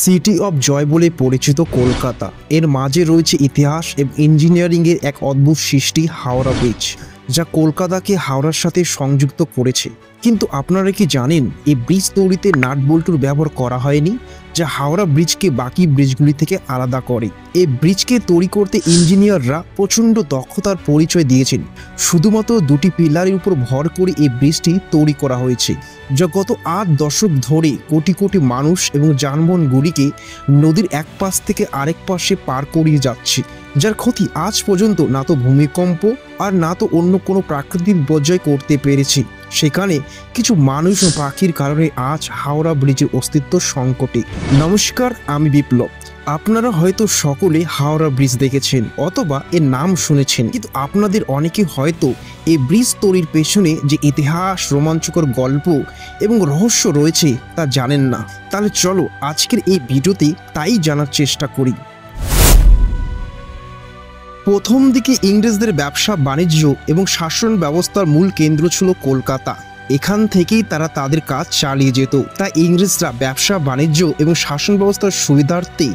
City of joy বলে পরিচিত কলকাতা, এর মাঝে রয়েছে ইতিহাস এবং ইঞ্জিনিয়ারিংয়ের এক অদ্ভুত সৃষ্টি হাওড়া ব্রিজ, যা কলকাতাকে হাওড়ার সাথে সংযুক্ত করেছে। কিন্তু আপনারা কি জানেন এই ব্রিজ তৈরিতে নাট বল্টুর ব্যবহার করা হয়নি, যা হাওড়া ব্রিজকে বাকি ব্রিজগুলি থেকে আলাদা করে। এই ব্রিজকে তৈরি করতে ইঞ্জিনিয়াররা প্রচণ্ড দক্ষতার পরিচয় দিয়েছেন। শুধুমাত্র দুটি পিলারের উপর ভর করে এই ব্রিজটি তৈরি করা হয়েছে, যা গত 8 দশক ধরে কোটি কোটি মানুষ এবং যানবাহনগুলিকে নদীর এক পাশ থেকে আরেক পাশে পার করিয়ে যাচ্ছে, যার ক্ষতি আজ পর্যন্ত না তো ভূমিকম্প আর না তো অন্য কোনো প্রাকৃতিক বিপর্যয় করতে পেরেছে। সেখানে কিছু মানুষ ও পাখির কারণে আজ হাওড়া ব্রিজের অস্তিত্ব সংকটে। নমস্কার, আমি বিপ্লব। আপনারা হয়তো সকলে হাওড়া ব্রিজ দেখেছেন অথবা এর নাম শুনেছেন, কিন্তু আপনাদের অনেকে হয়তো এই ব্রিজ তৈরির পেছনে যে ইতিহাস, রোমাঞ্চকর গল্প এবং রহস্য রয়েছে তা জানেন না। তাহলে চলো আজকের এই ভিডিওতে তাই জানার চেষ্টা করি। প্রথম দিকে ইংরেজদের ব্যবসা বাণিজ্য এবং শাসন ব্যবস্থার মূল কেন্দ্র ছিল কলকাতা। এখান থেকেই তারা তাদের কাজ চালিয়ে যেত। তাই ইংরেজরা ব্যবসা বাণিজ্য এবং শাসন ব্যবস্থার সুবিধার্থে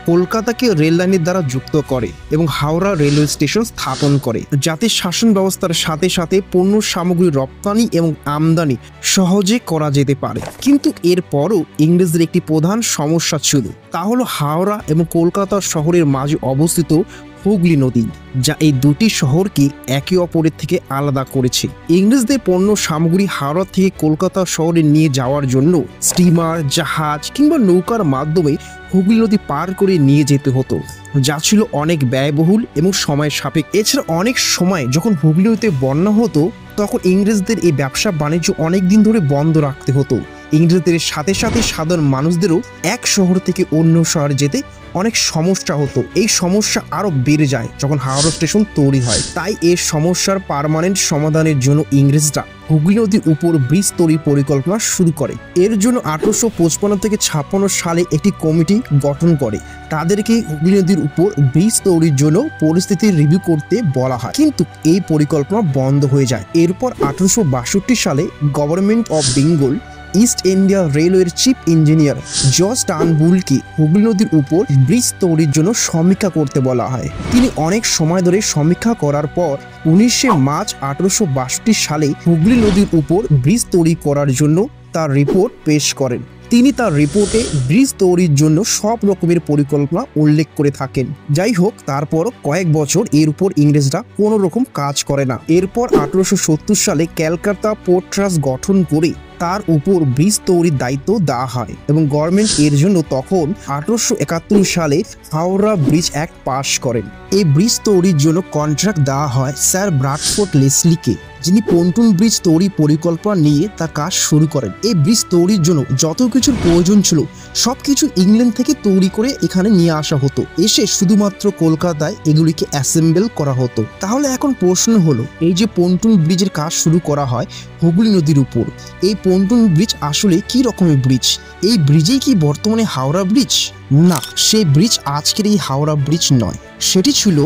কলকাতাকে রেল লাইনের দ্বারা যুক্ত করে এবং হাওড়া রেলওয়ে স্টেশন স্থাপন করে, যাতে শাসন ব্যবস্থার সাথে সাথে পণ্য সামগ্রী রপ্তানি এবং আমদানি সহজে করা যেতে পারে। কিন্তু এরপরও ইংরেজদের একটি প্রধান সমস্যা ছিল, তা হলো হাওড়া এবং কলকাতা শহরের মাঝে অবস্থিত হুগলি নদী, যা এই দুটি শহরকে একে অপরের থেকে আলাদা করেছে। ইংরেজদের পণ্য সামগ্রী হাওড়া থেকে কলকাতা শহরে নিয়ে যাওয়ার জন্য স্টিমার, জাহাজ কিংবা নৌকার মাধ্যমে হুগলি নদী পার করে নিয়ে যেতে হতো, যা ছিল অনেক ব্যয়বহুল এবং সময় সাপেক্ষ। এছাড়া অনেক সময় যখন হুগলি নদীতে বন্যা হতো, তখন ইংরেজদের এই ব্যবসা বাণিজ্য অনেক দিন ধরে বন্ধ রাখতে হতো। ইংরেজদের সাথে সাথে সাধারণ মানুষদেরও এক শহর থেকে অন্য শহরে যেতে অনেক সমস্যা হতো। এই সমস্যা আরও বেড়ে যায় যখন হাওড়া স্টেশন তৈরি হয়। তাই এই সমস্যার পার্মানেন্ট সমাধানের জন্য ইংরেজরা হুগলি নদীর উপর ব্রিজ তৈরির পরিকল্পনা শুরু করে। এর জন্য 1855 থেকে 56 সালে একটি কমিটি গঠন করে। তাদেরকে হুগলি নদীর উপর ব্রিজ তৈরির জন্য পরিস্থিতি রিভিউ করতে বলা হয়, কিন্তু এই পরিকল্পনা বন্ধ হয়ে যায়। এরপর 1862 সালে government of Bengal east India রেলওয়ের চিফ ইঞ্জিনিয়ার জর্জ টার্নবুলকে হুগলি নদীর উপর ব্রিজ তৈরির জন্য সমীক্ষা করতে বলা হয়। তিনি অনেক সময় ধরে সমীক্ষা করার পর 19 মার্চ 1862 সালে হুগলি নদীর উপর ব্রিজ তৈরি করার জন্য তার রিপোর্ট পেশ করেন। তিনি তার রিপোর্টে ব্রিজ তৈরির জন্য সব রকমের পরিকল্পনা উল্লেখ করে থাকেন। যাই হোক, তারপর কয়েক বছর এর উপর ইংরেজরা কোনো রকম কাজ করে না। এরপর 1870 সালে ক্যালকাটা পোর্ট ট্রাস্ট গঠন করে তার উপর ব্রিজ তৈরির দায়িত্ব দেওয়া হয় এবং গভর্নমেন্ট এর জন্য তখন 1871 সালে হাওড়া ব্রিজ অ্যাক্ট পাশ করেন। এই ব্রিজ তৈরির জন্য কন্ট্রাক্ট দেওয়া হয় স্যার ব্র্যাডফোর্ড লেসলিকে, যিনি পন্টুন ব্রিজ তৈরি পরিকল্পনা নিয়ে তার কাজ শুরু করেন। এই ব্রিজ তৈরির জন্য যত কিছুর প্রয়োজন ছিল সবকিছু ইংল্যান্ড থেকে তৈরি করে এখানে নিয়ে আসা হতো, এসে শুধুমাত্র কলকাতায় এগুলিকে অ্যাসেম্বল করা হতো। তাহলে এখন প্রশ্ন হলো, এই যে পন্টুন ব্রিজের কাজ শুরু করা হয় হুগলি নদীর উপর, এই পন্টুন ব্রিজ আসলে কি রকমের ব্রিজ? এই ব্রিজেই কি বর্তমানে হাওড়া ব্রিজ? না, সেই ব্রিজ আজকের এই হাওড়া ব্রিজ নয়। সেটি ছিল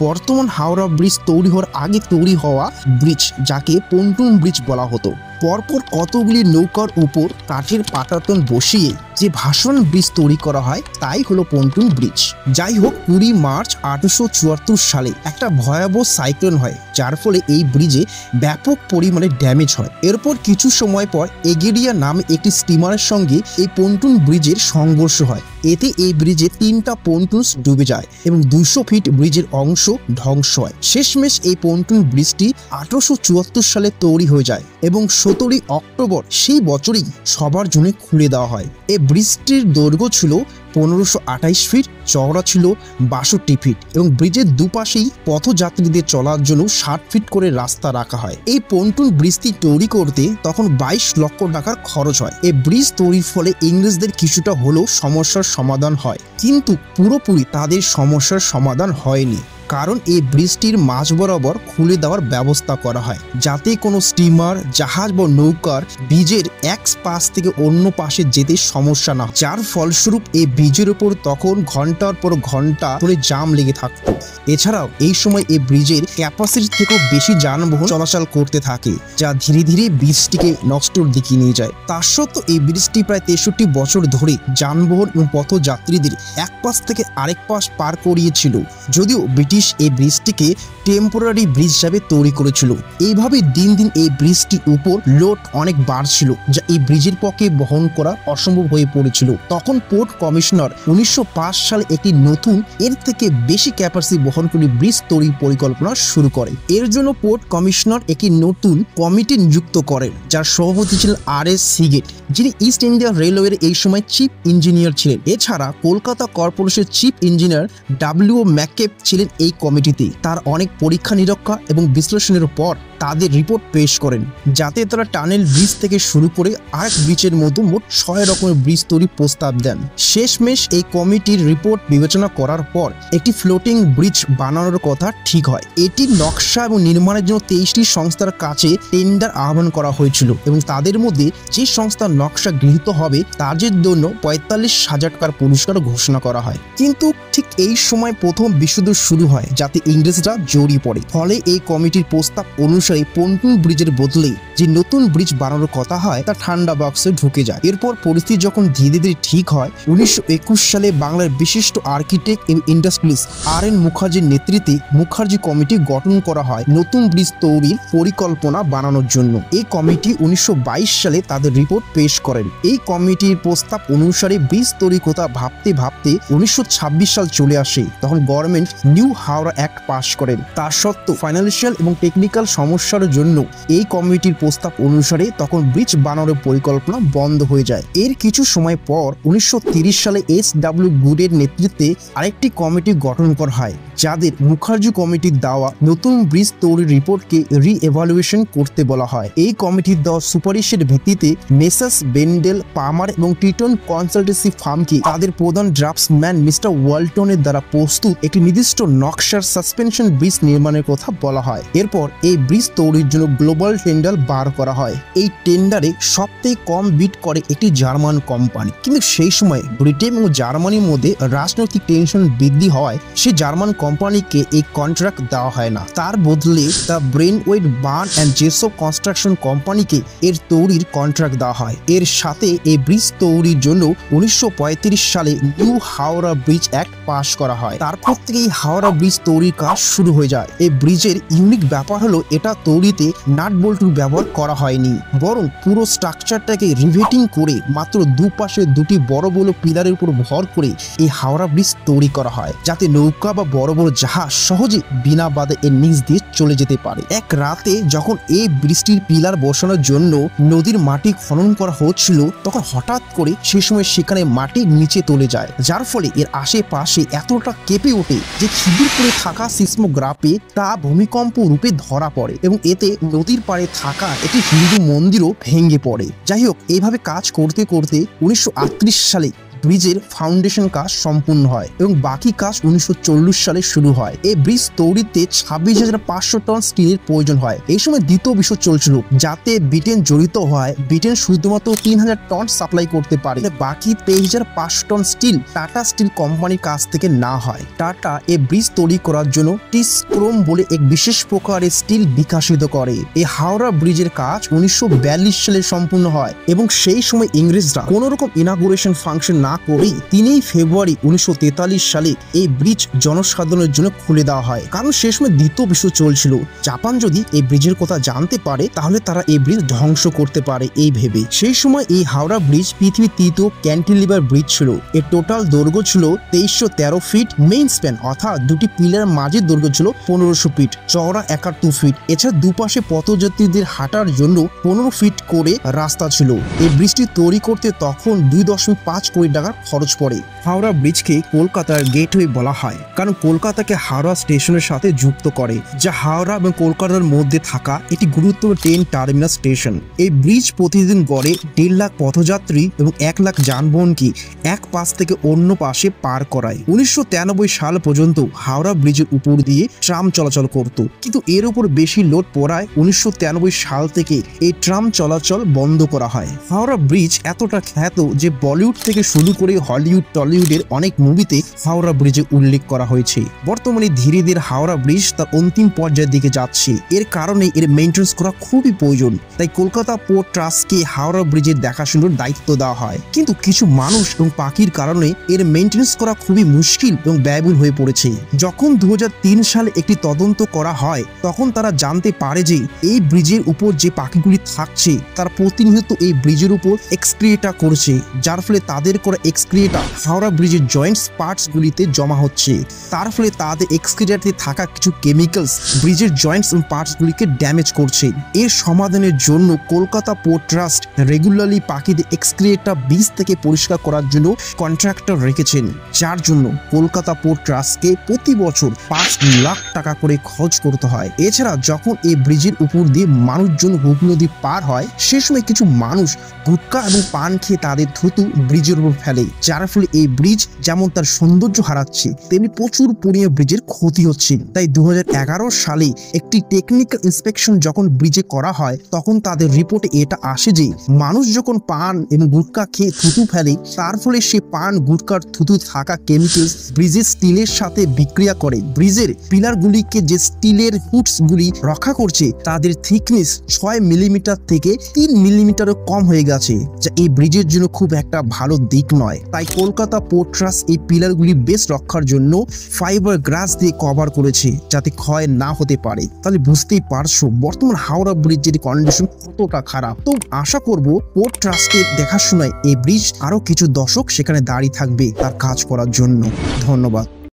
বর্তমান হাওড়া ব্রিজ তৈরি হওয়ার আগে তৈরি হওয়া ব্রিজ, যাকে পন্টুন ব্রিজ বলা হতো। পরপর কতগুলি নৌকার উপর কাঠের পাটাতন বসিয়ে যে ভাসমান ব্রিজ তৈরি করা হয় তাই হলো পন্টুন ব্রিজ। যাই হোক, 20 মার্চ 1874 সালে একটা ভয়াবহ সাইক্লোন হয়, যার ফলে এই ব্রিজে ব্যাপক পরিমাণে ড্যামেজ হয়। এরপর কিছু সময় পর এগেরিয়া নামে একটি স্টিমারের সঙ্গে এই পন্টুন ব্রিজের সংঘর্ষ হয়। এতে এই ব্রিজে 3টা পন্টুন ডুবে যায় এবং 200 ফিট ব্রিজের অংশ ধ্বংস হয়। শেষমেশ এই পন্টুন ব্রিজটি 1874 সালে তৈরি হয়ে যায় এবং 17 অক্টোবর সেই বছরই সবার জন্য খুলে দেওয়া হয়। এই ব্রিজটির দৈর্ঘ্য ছিল 1528 ফিট, চওড়া ছিল 62 ফিট এবং ব্রিজের দুপাশেই পথযাত্রীদের চলার জন্য 60 ফিট করে রাস্তা রাখা হয়। এই পন্টুন ব্রিজটি তৈরি করতে তখন 22 লক্ষ টাকার খরচ হয়। এই ব্রিজ তৈরির ফলে ইংরেজদের কিছুটা হলেও সমস্যার সমাধান হয়, কিন্তু পুরোপুরি তাদের সমস্যার সমাধান হয়নি। কারণ এই ব্রিজটির মাঝ বরাবর খুলে দেওয়ার ব্যবস্থা করা হয়, যাতে কোনো স্টিমার, জাহাজ বা নৌকার ব্রিজের এক পাশ থেকে অন্য পাশে যেতে সমস্যা না, যার ফলস্বরূপ এই ব্রিজের উপর তখন ঘন্টার পর ঘন্টা ধরে জাম লেগে থাকতো। এছাড়াও এই সময় এই ব্রিজের ক্যাপাসিটি থেকেও বেশি যানবাহন চলাচল করতে থাকে, যা ধীরে ধীরে ব্রিজটিকে নষ্টর দিকে নিয়ে যায়। তার সত্ত্বেও এই ব্রিজটি প্রায় 63 বছর ধরে যানবাহন এবং পথযাত্রীদের এক পাশ থেকে আরেক পাশ পার করিয়েছিল, যদিও ব্রিটিশ এই ব্রিজটিকে টেম্পোরারি ব্রিজ হিসাবে তৈরি করেছিল। এইভাবে দিন দিন এই ব্রিজটির উপর লোড অনেক বাড়ছিল, যা এই ব্রিজের পক্ষে বহন করা অসম্ভব হয়ে পড়েছিল। তখন পোর্ট কমিশনার 1905 সালে একটি নতুন এর থেকে বেশি ক্যাপাসিটি বহন করে ব্রিজ তৈরির পরিকল্পনা শুরু করে। এর জন্য পোর্ট কমিশনার একটি নতুন কমিটি নিযুক্ত করেন, যার সভাপতি ছিলেন আর.এস. সিগেট, যিনি ইস্ট ইন্ডিয়া রেলওয়ের এই সময় চিফ ইঞ্জিনিয়ার ছিলেন। এছাড়া কলকাতা কর্পোরেশনের চিফ ইঞ্জিনিয়ার ডব্লিউ ম্যাককেপ ছিলেন এই কমিটিতে। তার অনেক পরীক্ষা নিরীক্ষা এবং বিশ্লেষণের পর তাদের রিপোর্ট পেশ করেন, যাতে তারা টানেল ব্রিজ থেকে শুরু করে আরেক ব্রিজের মতো মোট 6 রকমের ব্রিজ তৈরির প্রস্তাব দেন। শেষমেশ এই কমিটির রিপোর্ট বিবেচনা করার পর একটি ফ্লোটিং ব্রিজ বানানোর কথা ঠিক হয়। এটির নকশা এবং নির্মাণের জন্য 23টি সংস্থার কাছে টেন্ডার আহ্বান করা হয়েছিল এবং তাদের মধ্যে যে সংস্থার নকশা গৃহীত হবে তাদের জন্য 45,000 টাকার পুরস্কার ঘোষণা করা হয়। কিন্তু ঠিক এই সময় প্রথম বিশ্বযুদ্ধ শুরু হয়, যাতে ইংরেজরা জড়িয়ে পড়ে। ফলে এই কমিটির প্রস্তাব অনুসারে পন্টুন ব্রিজের বদলে যে নতুন ব্রিজ বানানোর কথা হয় তা ঠান্ডা বক্সে ঢুকে যায়। এরপর পরিস্থিতি যখন ধীরে ধীরে ঠিক হয়, 1921 সালে বাংলার বিশিষ্ট আর্কিটেক্ট এবং ইন্ডাস্ট্রিয়ালিস্ট আর.এন. মুখার্জির নেতৃত্বে মুখার্জি কমিটি গঠন করা হয় নতুন ব্রিজ তৈরির পরিকল্পনা বানানোর জন্য। এই কমিটি 1922 সালে তাদের রিপোর্ট পেশ করেন। এই কমিটির প্রস্তাব অনুসারে ব্রিজ তৈরির কথা ভাবতে ভাবতে 1926 সাল চলে আসে। তখন গভর্নমেন্ট নিউ হাওড়া অ্যাক্ট পাশ করেন। তার সত্ত্বেও ফাইন্যান্সিয়াল এবং টেকনিক্যাল সমস্যার জন্য এই কমিটির প্রস্তাব অনুসারে তখন ব্রিজ বানানোর পরিকল্পনা বন্ধ হয়ে যায়। এর কিছু সময় পর 1930 সালে এস.ডব্লিউ. গুডের নেতৃত্বে আরেকটি কমিটি গঠন করা হয়, যাদের মুখার্জি কমিটির দেওয়া নতুন ব্রিজ তৈরির রিপোর্টকে রি-এভালুয়েশন করতে বলা হয়। এই কমিটির দেওয়া সুপারিশের ভিত্তিতে মেসার্স বেন্ডেল, পামার এবং টিটন কনসালটেন্সি ফার্মকে তাদের প্রধান ড্রাফটসম্যান মিস্টার ওয়ালটনের দ্বারা প্রস্তুত একটি নির্দিষ্ট নকশার সাসপেনশন ব্রিজ নির্মাণের কথা বলা হয়। এরপর এই ব্রিজ তৈরির জন্য গ্লোবাল টেন্ডার বার করা হয়। এই টেন্ডারে সবথেকে কম বিড করে একটি জার্মান কোম্পানি। কিন্তু সেই সময় ব্রিটেন ও জার্মানির মধ্যে রাজনৈতিক টেনশন বৃদ্ধি হওয়ায় সেই জার্মান কোম্পানিকে এই কন্ট্রাক্ট দেওয়া হয় না। তার বদলে the Braithwaite Burn and Jessop construction কোম্পানিকে এর তৈরির কন্ট্রাক্ট দেওয়া হয়। এর সাথে এই ব্রিজ তৈরির জন্য 1935 সালে নিউ হাওড়া ব্রিজ অ্যাক্ট পাশ করা হয়। তারপর থেকে এই হাওড়া ব্রিজ তৈরির কাজ শুরু হয়ে যায়। এই ব্রিজের ইউনিক ব্যাপার হলো এটা তৈরিতে নাট বল্টুর ব্যবহার করা হয়নি, বরং পুরো স্ট্রাকচারটাকে রিভেটিং করে মাত্র দুপাশে দুটি বড় বড় পিলারের উপর ভর করে এই হাওড়া ব্রিজ তৈরি করা হয়, যাতে নৌকা বা বড় বড় জাহাজ সহজে বিনা বাধা এর নিচ দিয়ে চলে যেতে পারে। এক রাতে যখন এই ব্রিজটির পিলার বসানোর জন্য নদীর মাটি খনন করা হচ্ছিল, তখন হঠাৎ করে সে সময় সেখানে মাটি নিচে চলে যায়, যার ফলে এর আশেপাশে এতটা কেঁপে ওঠে যে খিদিরপুরে থাকা সিসমোগ্রাফে তা ভূমিকম্প রূপে ধরা পড়ে এবং এতে নদীর পাড়ে থাকা একটি হিন্দু মন্দিরও ভেঙে পড়ে। যাই হোক, এইভাবে কাজ করতে করতে 1938 সালে ব্রিজের ফাউন্ডেশন কাজ সম্পূর্ণ হয় এবং বাকি কাজ 1940 সালে শুরু হয়। এই ব্রিজ তৈরিতে 26,500 টন স্টিলের প্রয়োজন হয়। এই সময় দ্বিতীয় বিশ্ব চলছিল, যাতে ব্রিটেন জড়িত হয়। ব্রিটেন শুধুমাত্র 3,000 টন সাপ্লাই করতে পারে, বাকি 23,500 টন স্টিল টাটা স্টিল কোম্পানির কাছ থেকে না হয়। টাটা এই ব্রিজ তৈরি করার জন্য টিসক্রোম বলে এক বিশেষ প্রকারের স্টিল বিকশিত করে। এই হাওড়া ব্রিজের কাজ 1942 সালে সম্পূর্ণ হয় এবং সেই সময় ইংরেজরা কোন রকম ইনাগুরেশন ফাংশন না করেই 3 ফেব্রুয়ারি 1943 সালে এই ব্রিজ জনসাধারণের জন্য খুলে দেওয়া হয়। কারণ সে সময় দ্বিতীয় বিশ্ব চলছিল। জাপান যদি এই ব্রিজের কথা জানতে পারে তাহলে তারা এই ব্রিজ ধ্বংস করতে পারে এই ভেবে। সেই সময় এই হাওড়া ব্রিজ পৃথিবীর তৃতীয় ক্যান্টিলিভার ব্রিজ ছিল। এর টোটাল দৈর্ঘ্য ছিল 2313 ফিট, মেইন স্প্যান অর্থাৎ দুটি পিলার মাঝের দৈর্ঘ্য ছিল 1500 ফিট, চওড়া 71 ফিট। এছাড়া দুপাশে পথযাত্রীদের হাঁটার জন্য 15 ফিট করে রাস্তা ছিল। এই ব্রিজটি তৈরি করতে তখন 2.5 কোটি টাকার খরচ পড়ে। হাওড়া ব্রিজকে কলকাতার গেটওয়ে বলা হয়, কারণ কলকাতাকে হাওড়া স্টেশনের সাথে যুক্ত করে, যা হাওড়া এবং কলকাতার মধ্যে থাকা একটি গুরুত্বপূর্ণ ট্রেন টার্মিনাল স্টেশন। এই ব্রিজ প্রতিদিন গড়ে 1.5 লাখ পথযাত্রী এবং 1 লাখ যানবাহনকে এক পাশ থেকে অন্য পাশে পার করায়। 1993 সাল পর্যন্ত হাওড়া ব্রিজের উপর দিয়ে ট্রাম চলাচল করত, কিন্তু এর উপর বেশি লোড পড়ায় 1993 সাল থেকে এই ট্রাম চলাচল বন্ধ করা হয়। হাওড়া ব্রিজ এতটা খ্যাত যে বলিউড থেকে শুরু করে হলিউড টলিউডের অনেক মুভিতে হাওড়া ব্রিজে উল্লেখ করা হয়েছে। বর্তমানে ধীরে ধীরে হাওড়া ব্রিজ তার অন্তিম পর্যায়ের দিকে যাচ্ছে। এর কারণে এর মেইনটেনেন্স করা খুবই প্রয়োজন, তাই কলকাতা পোর্ট ট্রাস্টকে হাওড়া ব্রিজের দেখাশোনার দায়িত্ব দেওয়া হয়। কিন্তু কিছু মানুষ এবং পাখির কারণে এর মেইনটেনেন্স করা খুবই মুশকিল এবং ব্যয়বহুল হয়ে পড়েছে। যখন 2003 সালে একটি তদন্ত করা হয়, তখন তারা জানতে পারে যে এই ব্রিজের উপর যে পাখিগুলি থাকছে তারা প্রতিনিয়ত এই ব্রিজের উপর এক্সক্রিয়েটা করছে, যার ফলে তাদের করা এক্সক্রিয়েটা হাওড়া ব্রিজের জয়েন্টস পার্টসগুলিতে জমা হচ্ছে। তার ফলে তাদের এক্সক্রিয়েটাতে থাকা কিছু কেমিক্যালস ব্রিজের জয়েন্টস এবং পার্টসগুলিকে ড্যামেজ করছে। এর সমাধানের জন্য কলকাতা পোর্ট ট্রাস্ট রেগুলারলি পাখিদের এক্সক্রিয়েটা ব্রিজ থেকে পরিষ্কার করার জন্য কন্ট্রাক্টর রেখেছেন, যার জন্য কলকাতা পোর্ট ট্রাস্টকে প্রতি বছর 5 লাখ টাকা করে খরচ করতে হয়। এছাড়া যখন এই ব্রিজের উপর দিয়ে মানুষজন হুগলি নদী পার হয়, সে সময় কিছু মানুষ গুটকা এবং পান খেয়ে তাদের থুতু ব্রিজের উপর ফেলে, যার ফলে এই ব্রিজ যেমন তার সৌন্দর্য হারাচ্ছে, তেমনি প্রচুর পরিমাণে ব্রিজের ক্ষতি হচ্ছে। তাই 2011 সালে একটি টেকনিক্যাল ইন্সপেকশন যখন ব্রিজে করা হয়, তখন তাদের রিপোর্টে এটা আসে যে মানুষ যখন পান এবং গুটকা খেয়ে থুতু ফেলে, তার ফলে সে পান গুটকার থুতু থাকা কেমিক্যালস ব্রিজের স্টিলের সাথে বিক্রিয়া করে ব্রিজের পিলারগুলিকে যে স্টিলের হুডসগুলি রক্ষা করছে তাদের থিকনেস 6 মিলিমিটার থেকে 3 মিলিমিটারও কম হয়ে গেছে, যা এই ব্রিজের জন্য খুব একটা ভালো দিক নয়। তাই কলকাতা পোর্ট ট্রাস্ট এই পিলারগুলি বেশ রক্ষার জন্য ফাইবার গ্লাস দিয়ে কভার করেছে, যাতে ক্ষয় না হতে পারে। তাহলে বুঝতেই পারছো বর্তমান হাওড়া ব্রিজের কন্ডিশন কতটা খারাপ। তো আশা করব পোর্ট ট্রাস্টের দেখাশোনায় এই ব্রিজ আরো কিছু দশক সেখানে দাঁড়িয়ে থাকবে তার কাজ করার জন্য। ধন্যবাদ।